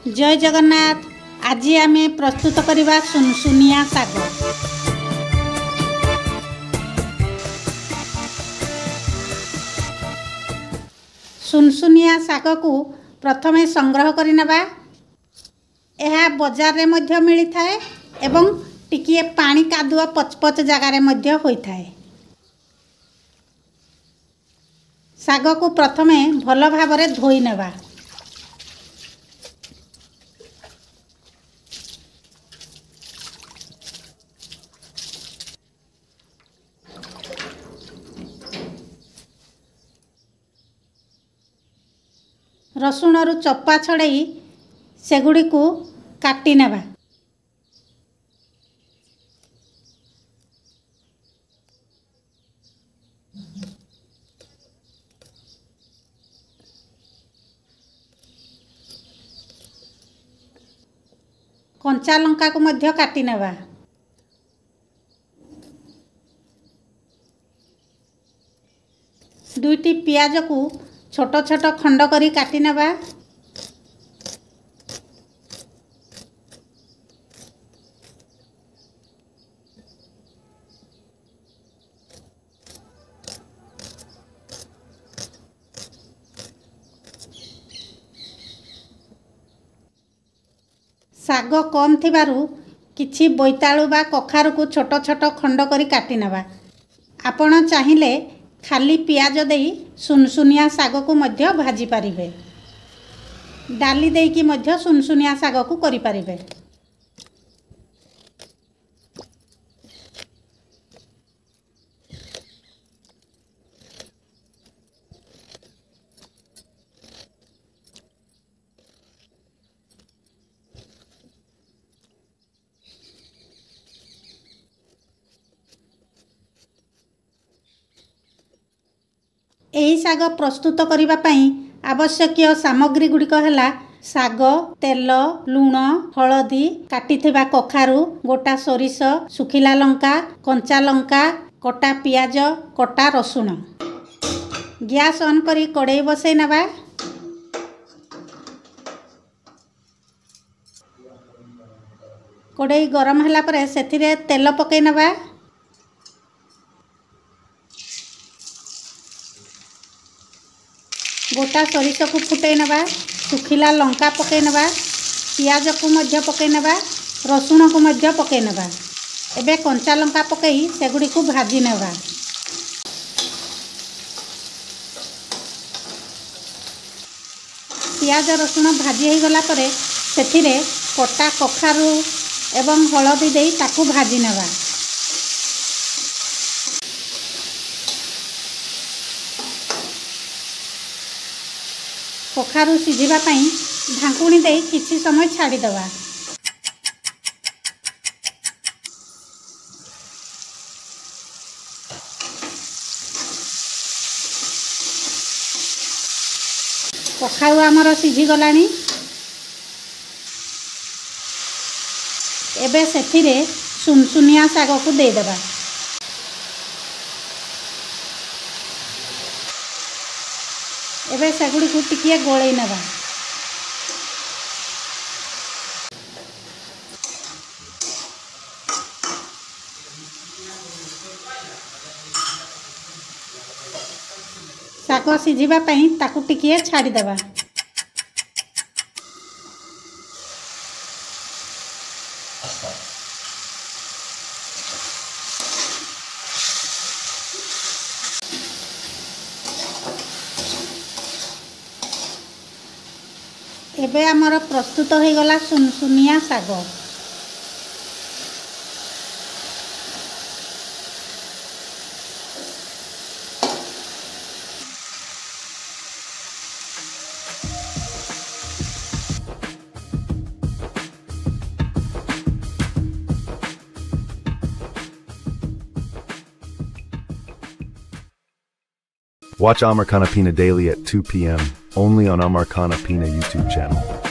जय जगन्नाथ। आज आम प्रस्तुत करवा सुनसुनिया साग। सुनसुनिया साग को प्रथम संग्रह करनेबा। यह बजार रे मध्य मिलता है एवं टिकिए पानी कादुआ पचपच जगार मध्य होता है। साग को प्रथमे भल भाव धोई नेबा। रसुण रु चप्पा छड़ाई सेगुड़ी को काटी नेबा। कंचा लंका को मध्य काटी नेबा। दुईटी पियाज को छोट छोट खंड करी काटी नेबा। साग कम थिबारु किछि बोइताळु बा कखारु को छोट छोट खंड करी काटी नेबा। आपण चाहिले खाली पियाज देई सुनसुनिया साग को मध्य भाजी पारिबे। डाली देई कि मध्य सुनसुनिया साग को करि पारिबे। एही साग प्रस्तुत करिबा पई आवश्यक सामग्री गुड़िक है साग, तेल, लुण, हलदी, काटिथिबा कखारु, गोटा सोरिष, सुखिला लंका, कंचा लंका, कटा पियाज, कटा रसुण। गैस ऑन करी कड़ाई बसई नेबा। कड़ाई गरम होला परे सेथिरे तेल पकई नेबा। गोटा सोरिष को फुटई नेबा। सुखिला लंका पकई नेबा। पियाज को मध्य पकई नेबा। रसुण को मध्य पकई नेबा। एबे कंचा लंका पकई सेगुड़ी को भाजी नेबा। पियाज रसुण भाजी हो गला परे सेथिरे कटा कखारु एवं हलदी देई ताकू भाजी नेबा। कखारु सिझिबा पई ढांकुणी देई किछि समय छाड़ी दबा। कखारु आमर सिझी गलानी। एबे सेथिरे सुनसुनिया साग को दे देबा। एबे सेगुड़ी को टिकिए गोलई नेबा। साग सिझिबा पई ताकू टिकिए छाड़ी देबा। एबे आमर प्रस्तुत हो गला सुनसुनिया साग। Watch Amarcana Pina daily at 2 p.m. only on Amarcana Pina YouTube channel.